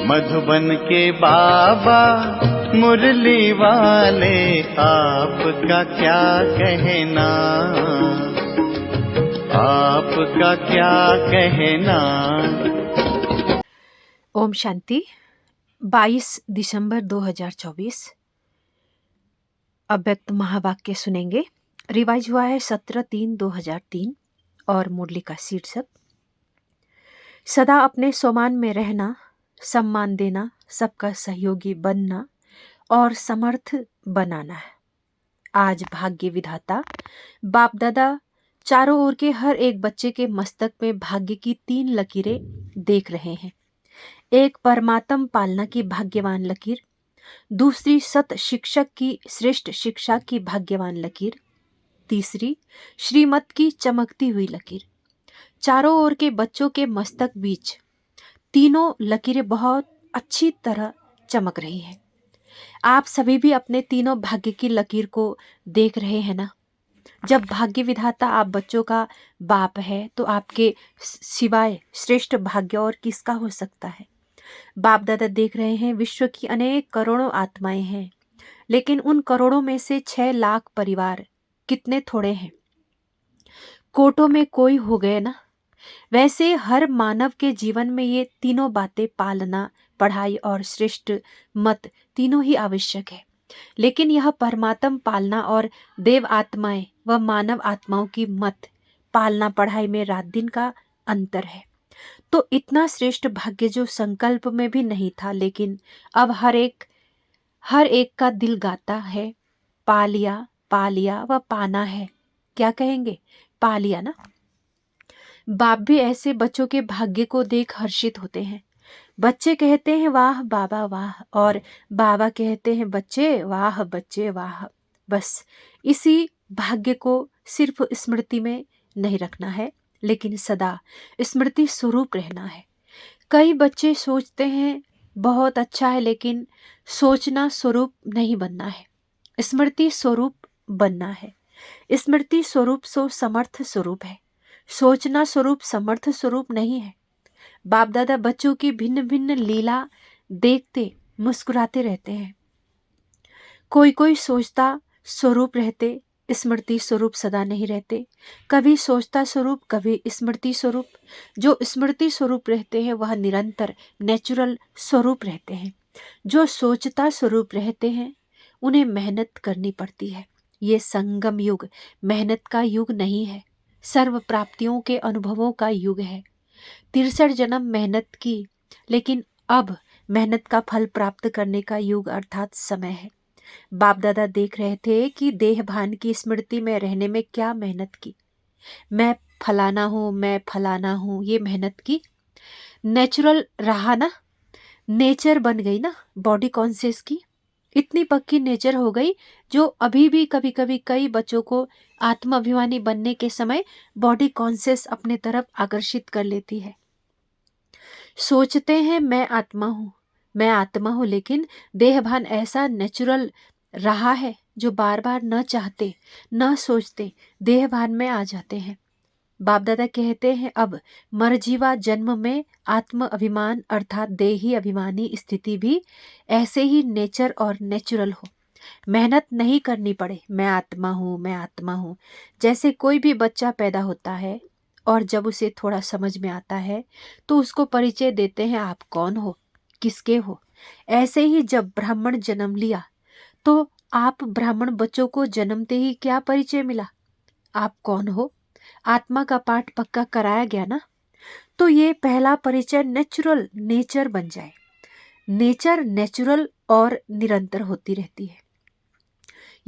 मधुबन के बाबा मुरली वाले, आपका क्या कहना, आपका क्या कहना। ओम शांति। 22 दिसंबर 2024। अव्यक्त महावाक्य सुनेंगे। रिवाइज हुआ है 17/3/2003 और मुरली का शीर्षक सदा अपने स्वमान में रहना, सम्मान देना, सबका सहयोगी बनना और समर्थ बनाना है। आज भाग्य विधाता बाप दादा चारों ओर के हर एक बच्चे के मस्तक में भाग्य की 3 लकीरें देख रहे हैं। एक परमात्म पालना की भाग्यवान लकीर, दूसरी सत शिक्षक की श्रेष्ठ शिक्षा की भाग्यवान लकीर, तीसरी श्रीमत की चमकती हुई लकीर। चारों ओर के बच्चों के मस्तक बीच तीनों लकीरें बहुत अच्छी तरह चमक रही हैं। आप सभी भी अपने तीनों भाग्य की लकीर को देख रहे हैं ना। जब भाग्य विधाता आप बच्चों का बाप है तो आपके सिवाय श्रेष्ठ भाग्य और किसका हो सकता है। बाप दादा देख रहे हैं विश्व की अनेक करोड़ों आत्माएं हैं, लेकिन उन करोड़ों में से 6 लाख परिवार कितने थोड़े हैं। कोटों में कोई हो गए ना। वैसे हर मानव के जीवन में ये तीनों बातें, पालना, पढ़ाई और श्रेष्ठ मत, तीनों ही आवश्यक है। लेकिन यह परमात्म पालना और देव आत्माएं व मानव आत्माओं की मत पालना पढ़ाई में रात दिन का अंतर है। तो इतना श्रेष्ठ भाग्य जो संकल्प में भी नहीं था, लेकिन अब हर एक का दिल गाता है, पा लिया व पाना है। क्या कहेंगे? पा लिया ना। बाप भी ऐसे बच्चों के भाग्य को देख हर्षित होते हैं। बच्चे कहते हैं वाह बाबा वाह, और बाबा कहते हैं बच्चे वाह, बच्चे वाह। बस इसी भाग्य को सिर्फ स्मृति में नहीं रखना है, लेकिन सदा स्मृति स्वरूप रहना है। कई बच्चे सोचते हैं बहुत अच्छा है, लेकिन सोचना स्वरूप नहीं बनना है, स्मृति स्वरूप बनना है। स्मृति स्वरूप सो समर्थ स्वरूप है, सोचना स्वरूप समर्थ स्वरूप नहीं है। बाप दादा बच्चों की भिन्न भिन्न लीला देखते मुस्कुराते रहते हैं। कोई सोचता स्वरूप रहते, स्मृति स्वरूप सदा नहीं रहते। कभी सोचता स्वरूप, कभी स्मृति स्वरूप। जो स्मृति स्वरूप रहते हैं वह निरंतर नेचुरल स्वरूप रहते हैं। जो सोचता स्वरूप रहते हैं उन्हें मेहनत करनी पड़ती है। ये संगम युग मेहनत का युग नहीं है, सर्व प्राप्तियों के अनुभवों का युग है। 63 जन्म मेहनत की, लेकिन अब मेहनत का फल प्राप्त करने का युग अर्थात समय है। बाप दादा देख रहे थे कि देह भान की स्मृति में रहने में क्या मेहनत की। मैं फलाना हूँ, मैं फलाना हूँ, ये मेहनत की। नेचुरल रहा ना, नेचर बन गई ना बॉडी कॉन्शियस की। इतनी पक्की नेचर हो गई जो अभी भी कभी कभी कई बच्चों को आत्म अभिमानी बनने के समय बॉडी कॉन्शियस अपने तरफ आकर्षित कर लेती है। सोचते हैं मैं आत्मा हूँ, मैं आत्मा हूँ, लेकिन देहभान ऐसा नेचुरल रहा है जो बार बार न चाहते न सोचते देहभान में आ जाते हैं। बाप दादा कहते हैं अब मरजीवा जन्म में आत्म अभिमान अर्थात देही अभिमानी स्थिति भी ऐसे ही नेचर और नेचुरल हो। मेहनत नहीं करनी पड़े, मैं आत्मा हूँ, मैं आत्मा हूँ। जैसे कोई भी बच्चा पैदा होता है और जब उसे थोड़ा समझ में आता है तो उसको परिचय देते हैं आप कौन हो, किसके हो। ऐसे ही जब ब्राह्मण जन्म लिया तो आप ब्राह्मण बच्चों को जन्मते ही क्या परिचय मिला, आप कौन हो। आत्मा का पाठ पक्का कराया गया ना। तो ये पहला परिचय नेचुरल नेचर बन जाए। नेचर नेचुरल और निरंतर होती रहती है,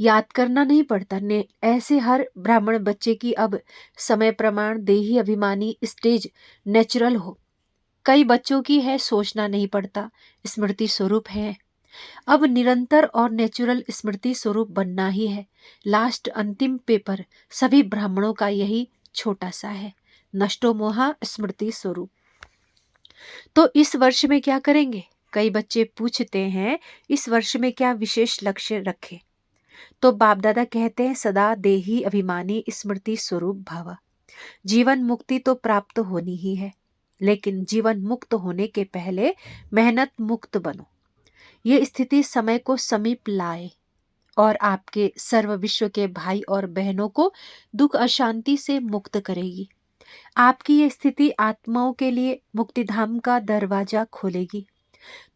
याद करना नहीं पड़ता। ऐसे हर ब्राह्मण बच्चे की अब समय प्रमाण देही अभिमानी स्टेज नेचुरल हो। कई बच्चों की है सोचना नहीं पड़ता, स्मृति स्वरूप है। अब निरंतर और नेचुरल स्मृति स्वरूप बनना ही है। लास्ट अंतिम पेपर सभी ब्राह्मणों का यही छोटा सा है, नष्टो मोहा स्मृति स्वरूप। तो इस वर्ष में क्या करेंगे? कई बच्चे पूछते हैं इस वर्ष में क्या विशेष लक्ष्य रखें। तो बाप दादा कहते हैं सदा देही अभिमानी स्मृति स्वरूप भव। जीवन मुक्ति तो प्राप्त होनी ही है, लेकिन जीवन मुक्त होने के पहले मेहनत मुक्त बनो। ये स्थिति समय को समीप लाए और आपके सर्व विश्व के भाई और बहनों को दुख अशांति से मुक्त करेगी। आपकी ये स्थिति आत्माओं के लिए मुक्तिधाम का दरवाजा खोलेगी।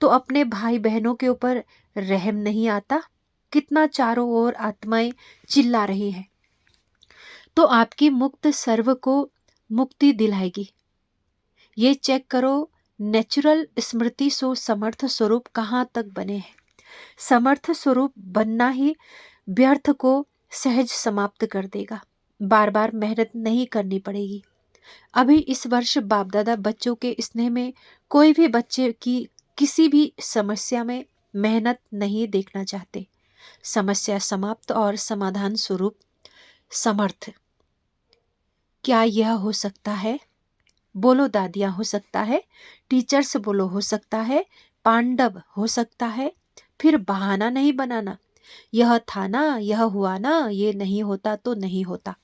तो अपने भाई बहनों के ऊपर रहम नहीं आता? कितना चारों ओर आत्माएं चिल्ला रही हैं। तो आपकी मुक्त सर्व को मुक्ति दिलाएगी। ये चेक करो, नेचुरल स्मृति सो समर्थ स्वरूप कहाँ तक बने हैं। समर्थ स्वरूप बनना ही व्यर्थ को सहज समाप्त कर देगा। बार बार मेहनत नहीं करनी पड़ेगी। अभी इस वर्ष बाप दादा बच्चों के स्नेह में कोई भी बच्चे की किसी भी समस्या में मेहनत नहीं देखना चाहते। समस्या समाप्त और समाधान स्वरूप समर्थ। क्या यह हो सकता है? बोलो दादियां, हो सकता है। टीचर्स बोलो, हो सकता है। पांडव, हो सकता है। फिर बहाना नहीं बनाना, यह था ना, यह हुआ ना, ये नहीं होता तो नहीं होता।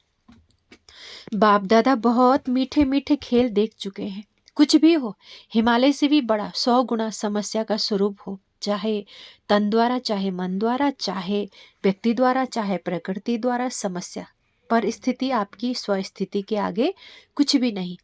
बाप दादा बहुत मीठे मीठे खेल देख चुके हैं। कुछ भी हो, हिमालय से भी बड़ा 100 गुना समस्या का स्वरूप हो, चाहे तन द्वारा, चाहे मन द्वारा, चाहे व्यक्ति द्वारा, चाहे प्रकृति द्वारा, समस्या पर स्थिति आपकी स्वस्थिति के आगे कुछ भी नहीं।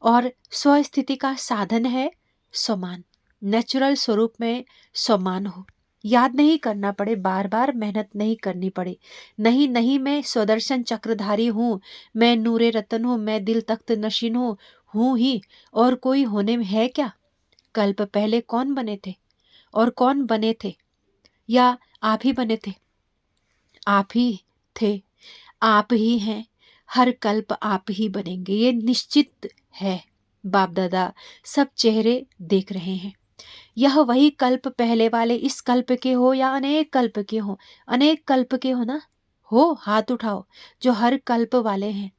और स्वस्थिति का साधन है समान। नेचुरल स्वरूप में समान हो। याद नहीं करना पड़े, बार बार मेहनत नहीं करनी पड़े। नहीं नहीं, मैं स्वदर्शन चक्रधारी हूँ, मैं नूरे रतन हूँ, मैं दिल तख्त नशीन हूँ ही, और कोई होने में है क्या? कल्प पहले कौन बने थे और कौन बने थे? या आप ही बने थे? आप ही थे, आप ही हैं। हर कल्प आप ही बनेंगे, ये निश्चित है। बाप दादा सब चेहरे देख रहे हैं। यह वही कल्प पहले वाले इस कल्प के हो या अनेक कल्प के हो? अनेक कल्प के हो ना? हो, हाथ उठाओ जो हर कल्प वाले हैं।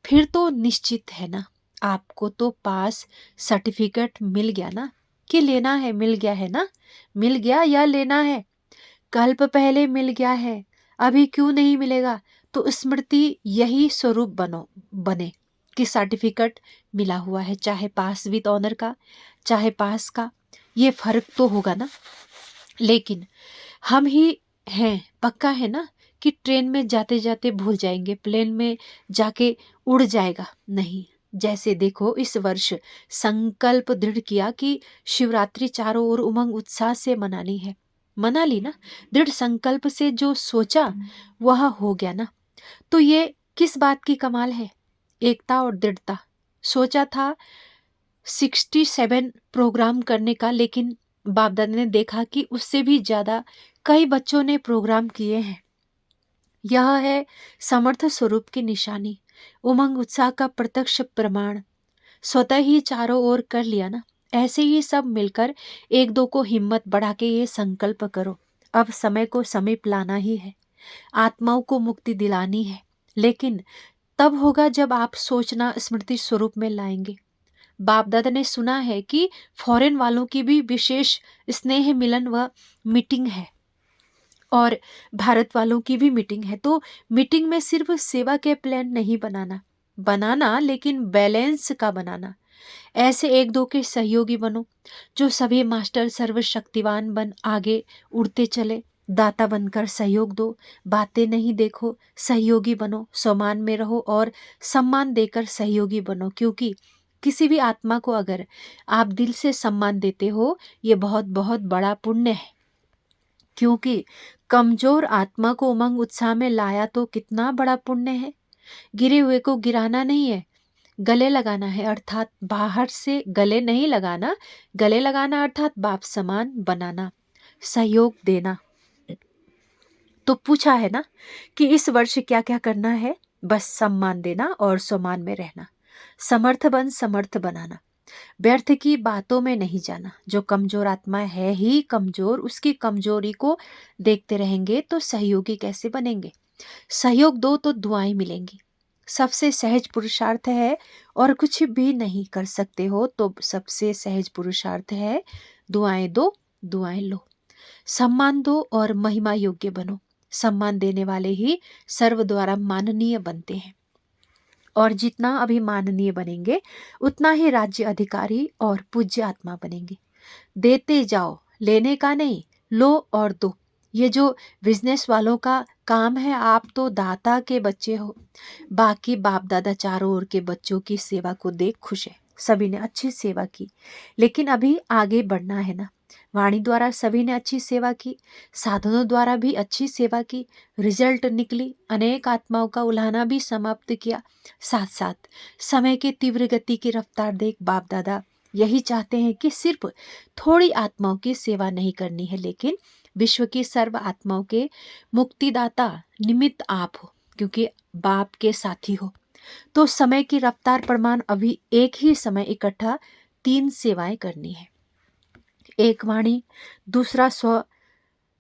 फिर तो निश्चित है ना, आपको तो पास सर्टिफिकेट मिल गया ना, कि लेना है? मिल गया है ना? मिल गया या लेना है? कल्प पहले मिल गया है, अभी क्यों नहीं मिलेगा? तो स्मृति यही स्वरूप बने कि सर्टिफिकेट मिला हुआ है, चाहे पास विद ऑनर का, चाहे पास का। ये फर्क तो होगा ना। लेकिन हम ही हैं, पक्का है ना कि ट्रेन में जाते जाते भूल जाएंगे, प्लेन में जाके उड़ जाएगा? नहीं। जैसे देखो, इस वर्ष संकल्प दृढ़ किया कि शिवरात्रि चारों ओर उमंग उत्साह से मनानी है, मना ली ना। दृढ़ संकल्प से जो सोचा वह हो गया ना। तो ये किस बात की कमाल है? एकता और दृढ़ता। सोचा था 67 प्रोग्राम करने का, लेकिन बाप दादा ने देखा कि उससे भी ज्यादा कई बच्चों ने प्रोग्राम किए हैं। यह है समर्थ स्वरूप की निशानी, उमंग उत्साह का प्रत्यक्ष प्रमाण। स्वतः ही चारों ओर कर लिया ना। ऐसे ही सब मिलकर एक दो को हिम्मत बढ़ा के ये संकल्प करो, अब समय को समीप लाना ही है, आत्माओं को मुक्ति दिलानी है। लेकिन तब होगा जब आप सोचना स्मृति स्वरूप में लाएंगे। बाप दादा ने सुना है कि फॉरेन वालों की भी विशेष स्नेह मिलन व मीटिंग है, और भारत वालों की भी मीटिंग है। तो मीटिंग में सिर्फ सेवा के प्लान नहीं बनाना, लेकिन बैलेंस का बनाना। ऐसे एक दो के सहयोगी बनो, जो सभी मास्टर सर्वशक्तिवान बन आगे उड़ते चले। दाता बनकर सहयोग दो, बातें नहीं देखो, सहयोगी बनो। सम्मान में रहो और सम्मान देकर सहयोगी बनो, क्योंकि किसी भी आत्मा को अगर आप दिल से सम्मान देते हो, ये बहुत बहुत बड़ा पुण्य है। क्योंकि कमजोर आत्मा को उमंग उत्साह में लाया तो कितना बड़ा पुण्य है। गिरे हुए को गिराना नहीं है, गले लगाना है। अर्थात बाहर से गले नहीं लगाना, गले लगाना अर्थात बाप समान बनाना, सहयोग देना। तो पूछा है ना कि इस वर्ष क्या क्या करना है? बस सम्मान देना और सम्मान में रहना, समर्थ बनाना, व्यर्थ की बातों में नहीं जाना। जो कमजोर आत्मा है ही कमजोर, उसकी कमजोरी को देखते रहेंगे तो सहयोगी कैसे बनेंगे? सहयोग दो तो दुआएं मिलेंगी। सबसे सहज पुरुषार्थ है, और कुछ भी नहीं कर सकते हो तो सबसे सहज पुरुषार्थ है दुआएं दो, दुआएं लो। सम्मान दो और महिमा योग्य बनो। सम्मान देने वाले ही सर्व द्वारा माननीय बनते हैं। और जितना अभिमाननीय बनेंगे उतना ही राज्य अधिकारी और पूज्य आत्मा बनेंगे। देते जाओ, लेने का नहीं, लो और दो। ये जो बिजनेस वालों का काम है, आप तो दाता के बच्चे हो। बाकी बाप दादा चारों ओर के बच्चों की सेवा को देख खुश है। सभी ने अच्छी सेवा की, लेकिन अभी आगे बढ़ना है ना। वाणी द्वारा सभी ने अच्छी सेवा की, साधनों द्वारा भी अच्छी सेवा की, रिजल्ट निकली, अनेक आत्माओं का उल्हाना भी समाप्त किया। साथ साथ समय की तीव्र गति की रफ्तार देख बाप दादा यही चाहते हैं कि सिर्फ थोड़ी आत्माओं की सेवा नहीं करनी है, लेकिन विश्व की सर्व आत्माओं के मुक्तिदाता निमित्त आप हो, क्योंकि बाप के साथी हो। तो समय की रफ्तार प्रमाण अभी एक ही समय इकट्ठा 3 सेवाएं करनी है। एक वाणी, दूसरा स्व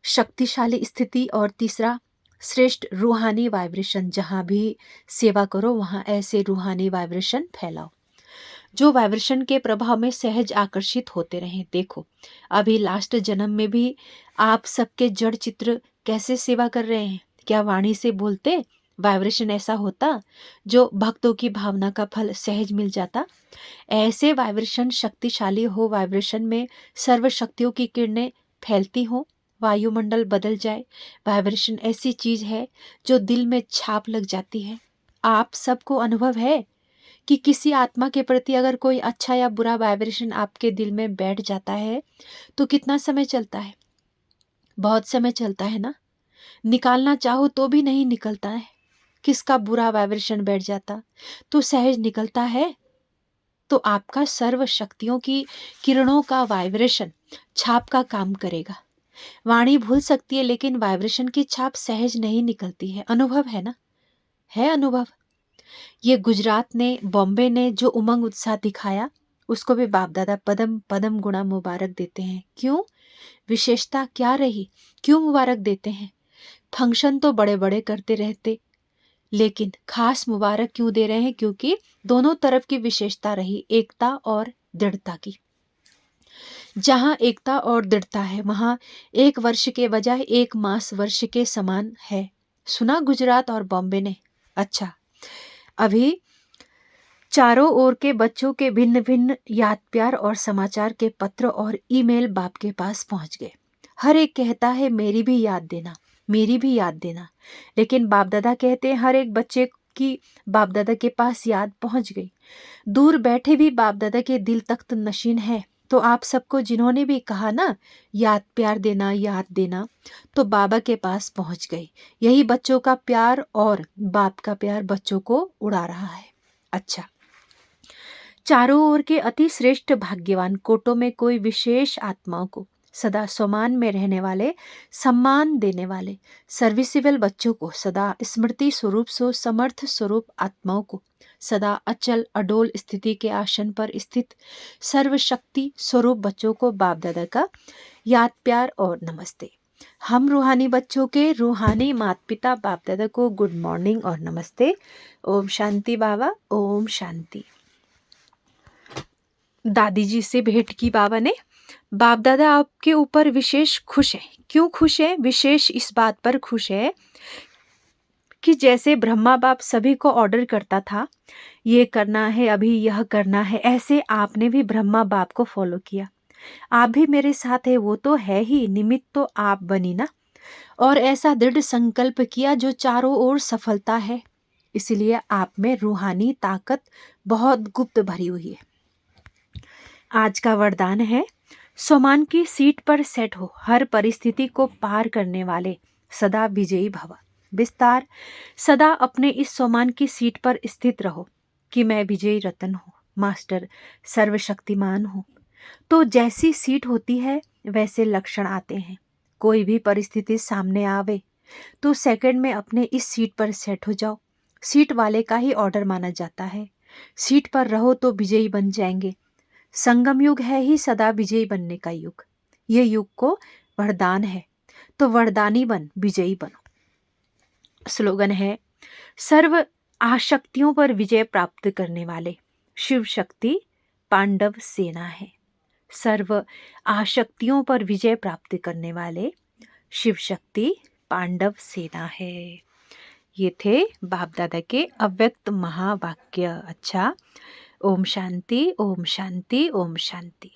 शक्तिशाली स्थिति और तीसरा श्रेष्ठ रूहानी वाइब्रेशन। जहाँ भी सेवा करो वहाँ ऐसे रूहानी वाइब्रेशन फैलाओ जो वाइब्रेशन के प्रभाव में सहज आकर्षित होते रहें। देखो, अभी लास्ट जन्म में भी आप सबके जड़ चित्र कैसे सेवा कर रहे हैं। क्या वाणी से बोलते वाइब्रेशन ऐसा होता जो भक्तों की भावना का फल सहज मिल जाता? ऐसे वाइब्रेशन शक्तिशाली हो, वाइब्रेशन में सर्व शक्तियों की किरणें फैलती हो, वायुमंडल बदल जाए। वाइब्रेशन ऐसी चीज है जो दिल में छाप लग जाती है। आप सबको अनुभव है कि किसी आत्मा के प्रति अगर कोई अच्छा या बुरा वाइब्रेशन आपके दिल में बैठ जाता है तो कितना समय चलता है? बहुत समय चलता है ना। निकालना चाहो तो भी नहीं निकलता है। किसका बुरा वाइब्रेशन बैठ जाता तो सहज निकलता है। तो आपका सर्व शक्तियों की किरणों का वाइब्रेशन छाप का काम करेगा। वाणी भूल सकती है, लेकिन वाइब्रेशन की छाप सहज नहीं निकलती है। अनुभव है ना, है अनुभव। ये गुजरात ने, बॉम्बे ने जो उमंग उत्साह दिखाया उसको भी बाप दादा पदम पदम गुणा मुबारक देते हैं। क्यों? विशेषता क्या रही, क्यों मुबारक देते हैं? फंक्शन तो बड़े बड़े करते रहते, लेकिन खास मुबारक क्यों दे रहे हैं? क्योंकि दोनों तरफ की विशेषता रही, एकता और दृढ़ता की। जहाँ एकता और दृढ़ता है वहाँ 1 वर्ष के बजाय 1 मास वर्ष के समान है। सुना गुजरात और बॉम्बे ने? अच्छा, अभी चारों ओर के बच्चों के भिन्न भिन्न याद प्यार और समाचार के पत्र और ईमेल बाप के पास पहुंच गए। हर एक कहता है मेरी भी याद देना, मेरी भी याद देना। लेकिन बाप दादा कहते हैं हर एक बच्चे की बाप दादा के पास याद पहुंच गई। दूर बैठे भी बाप दादा के दिल तख्त नशीन है। तो आप सबको जिन्होंने भी कहा ना याद प्यार देना, याद देना, तो बाबा के पास पहुंच गए। यही बच्चों का प्यार और बाप का प्यार बच्चों को उड़ा रहा है। अच्छा, चारों ओर के अति श्रेष्ठ भाग्यवान कोटों में कोई विशेष आत्माओं को सदा सम्मान में रहने वाले, सम्मान देने वाले सर्विसिबल बच्चों को, सदा स्मृति स्वरूप सो समर्थ स्वरूप आत्माओं को, सदा अचल अडोल स्थिति के आसन पर स्थित सर्वशक्ति स्वरूप बच्चों को बाप दादा का याद प्यार और नमस्ते। हम रूहानी बच्चों के रूहानी माता पिता बाप दादा को गुड मॉर्निंग और नमस्ते। ओम शांति बाबा, ओम शांति। दादी जी से भेंट की बाबा ने। बाप दादा आपके ऊपर विशेष खुश है। क्यों खुश है? विशेष इस बात पर खुश है कि जैसे ब्रह्मा बाप सभी को ऑर्डर करता था, ये करना है, अभी यह करना है, ऐसे आपने भी ब्रह्मा बाप को फॉलो किया। आप भी मेरे साथ है, वो तो है ही, निमित्त तो आप बनी ना। और ऐसा दृढ़ संकल्प किया जो चारों ओर सफलता है। इसलिए आप में रूहानी ताकत बहुत गुप्त भरी हुई है। आज का वरदान है, सोमान की सीट पर सेट हो, हर परिस्थिति को पार करने वाले, सदा विजयी भव। विस्तार, सदा अपने इस सोमान की सीट पर स्थित रहो कि मैं विजयी रतन हूँ, मास्टर सर्वशक्तिमान हूँ। तो जैसी सीट होती है वैसे लक्षण आते हैं। कोई भी परिस्थिति सामने आवे तो सेकंड में अपने इस सीट पर सेट हो जाओ। सीट वाले का ही ऑर्डर माना जाता है। सीट पर रहो तो विजयी बन जाएंगे। संगम युग है ही सदा विजयी बनने का युग। ये युग को वरदान है, तो वरदानी बन, विजयी बनो। स्लोगन है, सर्व आशक्तियों पर विजय प्राप्त करने वाले शिव शक्ति पांडव सेना है। सर्व आशक्तियों पर विजय प्राप्त करने वाले शिव शक्ति पांडव सेना है। ये थे बाप दादा के अव्यक्त महावाक्य। अच्छा, ओम शांति, ओम शांति, ओम शांति।